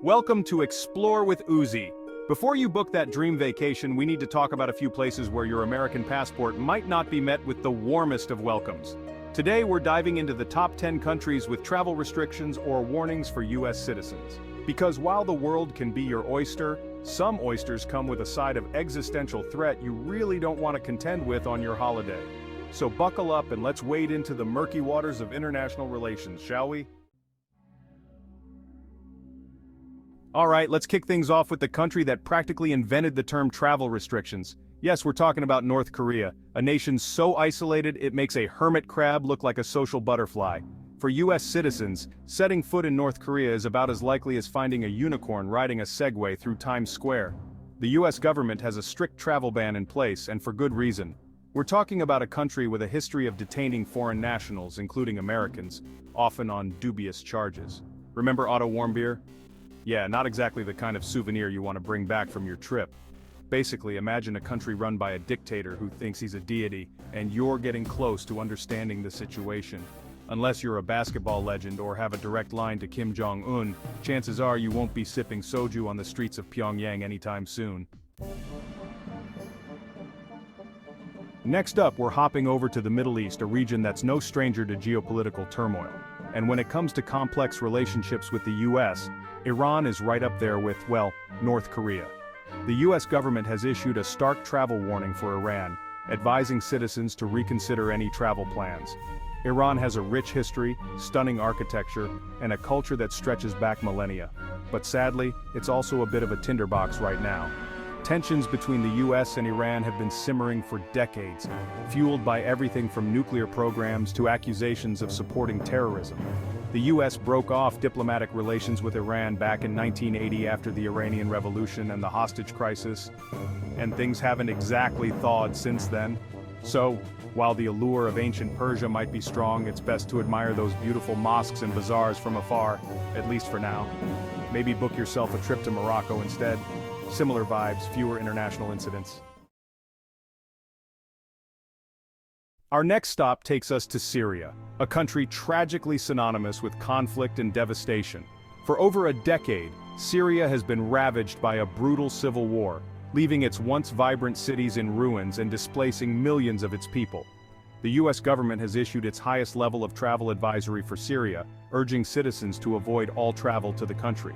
Welcome to Explore with Uzi. Before you book that dream vacation, we need to talk about a few places where your American passport might not be met with the warmest of welcomes. Today we're diving into the top 10 countries with travel restrictions or warnings for US citizens. Because while the world can be your oyster, some oysters come with a side of existential threat you really don't want to contend with on your holiday. So buckle up and let's wade into the murky waters of international relations, shall we? Alright, let's kick things off with the country that practically invented the term travel restrictions. Yes, we're talking about North Korea, a nation so isolated it makes a hermit crab look like a social butterfly. For US citizens, setting foot in North Korea is about as likely as finding a unicorn riding a Segway through Times Square. The US government has a strict travel ban in place, and for good reason. We're talking about a country with a history of detaining foreign nationals, including Americans, often on dubious charges. Remember Otto Warmbier? Yeah, not exactly the kind of souvenir you want to bring back from your trip. Basically, imagine a country run by a dictator who thinks he's a deity, and you're getting close to understanding the situation. Unless you're a basketball legend or have a direct line to Kim Jong-un, chances are you won't be sipping soju on the streets of Pyongyang anytime soon. Next up, we're hopping over to the Middle East, a region that's no stranger to geopolitical turmoil. And when it comes to complex relationships with the US, Iran is right up there with, well, North Korea. The US government has issued a stark travel warning for Iran, advising citizens to reconsider any travel plans. Iran has a rich history, stunning architecture, and a culture that stretches back millennia. But sadly, it's also a bit of a tinderbox right now. Tensions between the US and Iran have been simmering for decades, fueled by everything from nuclear programs to accusations of supporting terrorism. The US broke off diplomatic relations with Iran back in 1980 after the Iranian Revolution and the hostage crisis, and things haven't exactly thawed since then. So, while the allure of ancient Persia might be strong, it's best to admire those beautiful mosques and bazaars from afar, at least for now. Maybe book yourself a trip to Morocco instead. Similar vibes, fewer international incidents. Our next stop takes us to Syria, a country tragically synonymous with conflict and devastation. For over a decade, Syria has been ravaged by a brutal civil war, leaving its once vibrant cities in ruins and displacing millions of its people. The US government has issued its highest level of travel advisory for Syria, urging citizens to avoid all travel to the country.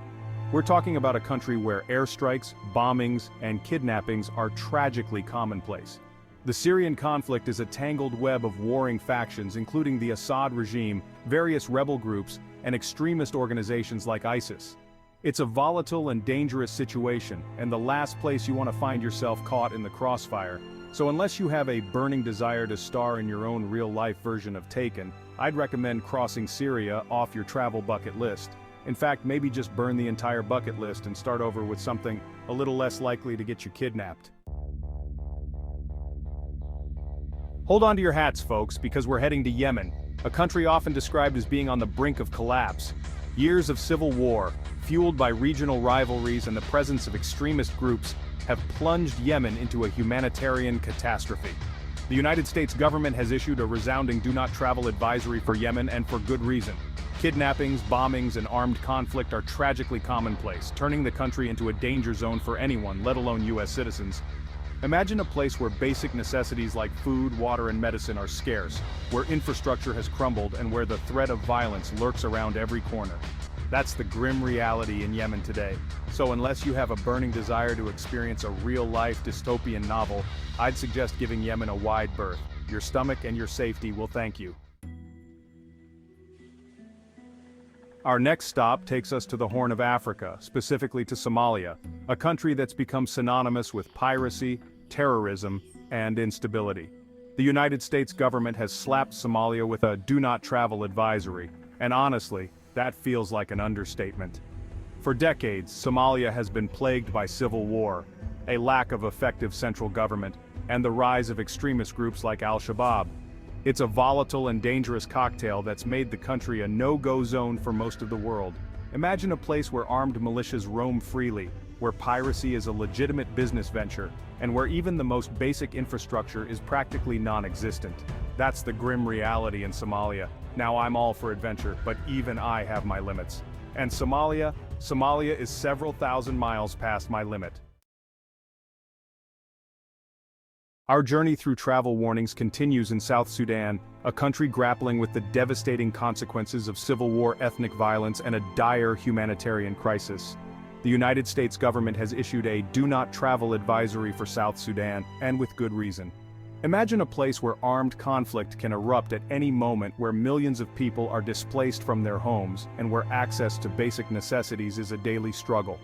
We're talking about a country where airstrikes, bombings, and kidnappings are tragically commonplace. The Syrian conflict is a tangled web of warring factions including the Assad regime, various rebel groups, and extremist organizations like ISIS. It's a volatile and dangerous situation, and the last place you want to find yourself caught in the crossfire. So unless you have a burning desire to star in your own real-life version of Taken, I'd recommend crossing Syria off your travel bucket list. In fact, maybe just burn the entire bucket list and start over with something a little less likely to get you kidnapped. Hold on to your hats, folks, because we're heading to Yemen, a country often described as being on the brink of collapse. Years of civil war, fueled by regional rivalries and the presence of extremist groups, have plunged Yemen into a humanitarian catastrophe. The United States government has issued a resounding do not travel advisory for Yemen, and for good reason. Kidnappings, bombings, and armed conflict are tragically commonplace, turning the country into a danger zone for anyone, let alone US citizens. Imagine a place where basic necessities like food, water, and medicine are scarce, where infrastructure has crumbled, and where the threat of violence lurks around every corner. That's the grim reality in Yemen today. So unless you have a burning desire to experience a real-life dystopian novel, I'd suggest giving Yemen a wide berth. Your stomach and your safety will thank you. Our next stop takes us to the Horn of Africa, specifically to Somalia, a country that's become synonymous with piracy, terrorism, and instability. The United States government has slapped Somalia with a do not travel advisory, and honestly, that feels like an understatement. For decades, Somalia has been plagued by civil war, a lack of effective central government, and the rise of extremist groups like Al-Shabaab. It's a volatile and dangerous cocktail that's made the country a no-go zone for most of the world. Imagine a place where armed militias roam freely, where piracy is a legitimate business venture, and where even the most basic infrastructure is practically non-existent. That's the grim reality in Somalia. Now I'm all for adventure, but even I have my limits. And Somalia, Somalia is several thousand miles past my limit. Our journey through travel warnings continues in South Sudan, a country grappling with the devastating consequences of civil war, ethnic violence, and a dire humanitarian crisis. The United States government has issued a "Do Not Travel" advisory for South Sudan, and with good reason. Imagine a place where armed conflict can erupt at any moment, where millions of people are displaced from their homes, and where access to basic necessities is a daily struggle.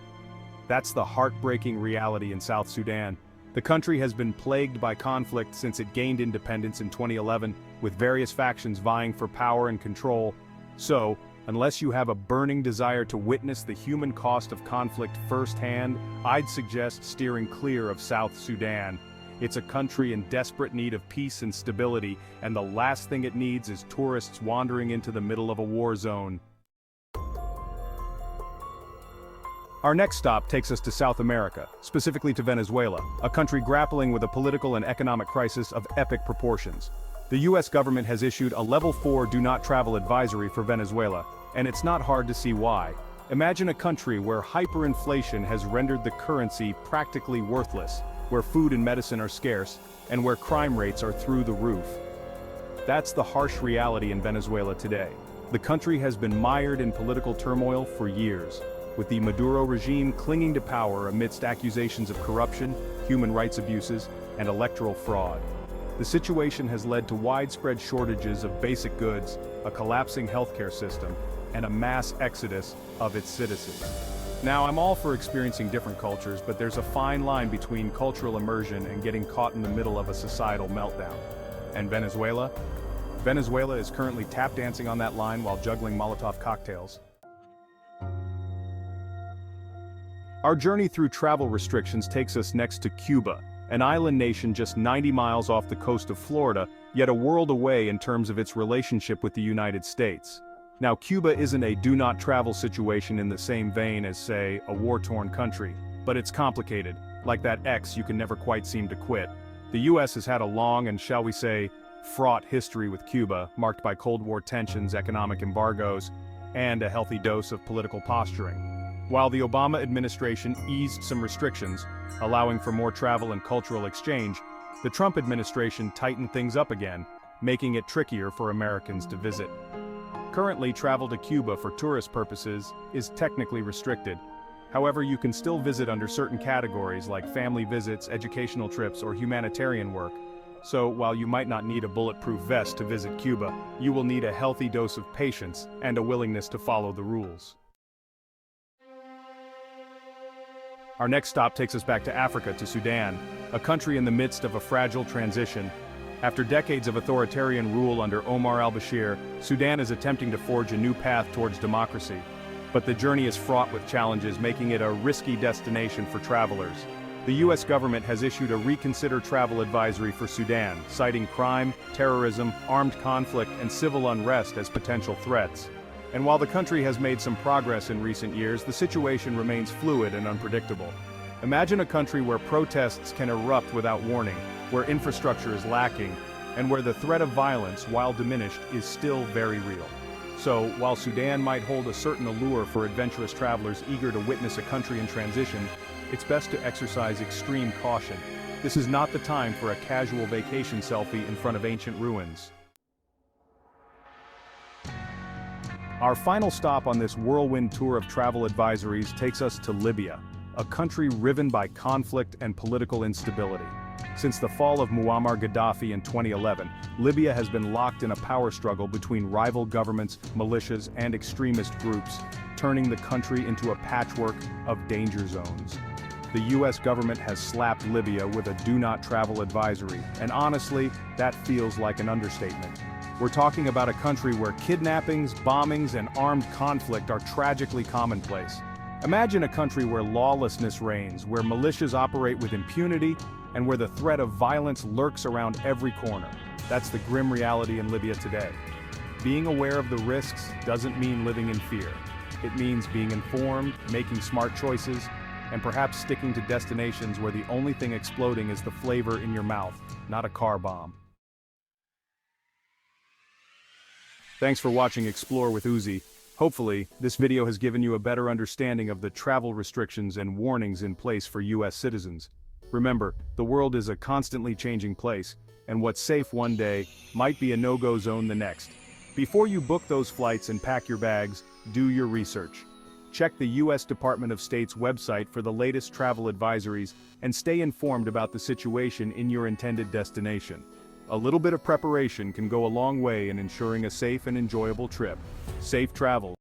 That's the heartbreaking reality in South Sudan. The country has been plagued by conflict since it gained independence in 2011, with various factions vying for power and control. So, unless you have a burning desire to witness the human cost of conflict firsthand, I'd suggest steering clear of South Sudan. It's a country in desperate need of peace and stability, and the last thing it needs is tourists wandering into the middle of a war zone. Our next stop takes us to South America, specifically to Venezuela, a country grappling with a political and economic crisis of epic proportions. The US government has issued a Level 4 Do Not Travel advisory for Venezuela, and it's not hard to see why. Imagine a country where hyperinflation has rendered the currency practically worthless, where food and medicine are scarce, and where crime rates are through the roof. That's the harsh reality in Venezuela today. The country has been mired in political turmoil for years, with the Maduro regime clinging to power amidst accusations of corruption, human rights abuses, and electoral fraud. The situation has led to widespread shortages of basic goods, a collapsing healthcare system, and a mass exodus of its citizens. Now, I'm all for experiencing different cultures, but there's a fine line between cultural immersion and getting caught in the middle of a societal meltdown. And Venezuela? Venezuela is currently tap dancing on that line while juggling Molotov cocktails. Our journey through travel restrictions takes us next to Cuba, an island nation just 90 miles off the coast of Florida, yet a world away in terms of its relationship with the United States. Now, Cuba isn't a do not travel situation in the same vein as, say, a war-torn country, but it's complicated, like that ex you can never quite seem to quit. The US has had a long and, shall we say, fraught history with Cuba, marked by Cold War tensions, economic embargoes, and a healthy dose of political posturing. While the Obama administration eased some restrictions, allowing for more travel and cultural exchange, the Trump administration tightened things up again, making it trickier for Americans to visit. Currently, travel to Cuba for tourist purposes is technically restricted. However, you can still visit under certain categories like family visits, educational trips, or humanitarian work. So, while you might not need a bulletproof vest to visit Cuba, you will need a healthy dose of patience and a willingness to follow the rules. Our next stop takes us back to Africa, to Sudan, a country in the midst of a fragile transition. After decades of authoritarian rule under Omar al-Bashir, Sudan is attempting to forge a new path towards democracy. But the journey is fraught with challenges, making it a risky destination for travelers. The US government has issued a reconsider travel advisory for Sudan, citing crime, terrorism, armed conflict, and civil unrest as potential threats. And while the country has made some progress in recent years, the situation remains fluid and unpredictable. Imagine a country where protests can erupt without warning, where infrastructure is lacking, and where the threat of violence, while diminished, is still very real. So, while Sudan might hold a certain allure for adventurous travelers eager to witness a country in transition, it's best to exercise extreme caution. This is not the time for a casual vacation selfie in front of ancient ruins. Our final stop on this whirlwind tour of travel advisories takes us to Libya, a country riven by conflict and political instability. Since the fall of Muammar Gaddafi in 2011, Libya has been locked in a power struggle between rival governments, militias, and extremist groups, turning the country into a patchwork of danger zones. The US government has slapped Libya with a do not travel advisory, and honestly, that feels like an understatement. We're talking about a country where kidnappings, bombings, and armed conflict are tragically commonplace. Imagine a country where lawlessness reigns, where militias operate with impunity, and where the threat of violence lurks around every corner. That's the grim reality in Libya today. Being aware of the risks doesn't mean living in fear. It means being informed, making smart choices, and perhaps sticking to destinations where the only thing exploding is the flavor in your mouth, not a car bomb. Thanks for watching Explore with Uzi. Hopefully, this video has given you a better understanding of the travel restrictions and warnings in place for US citizens. Remember, the world is a constantly changing place, and what's safe one day might be a no-go zone the next. Before you book those flights and pack your bags, do your research. Check the US Department of State's website for the latest travel advisories and stay informed about the situation in your intended destination. A little bit of preparation can go a long way in ensuring a safe and enjoyable trip. Safe travel.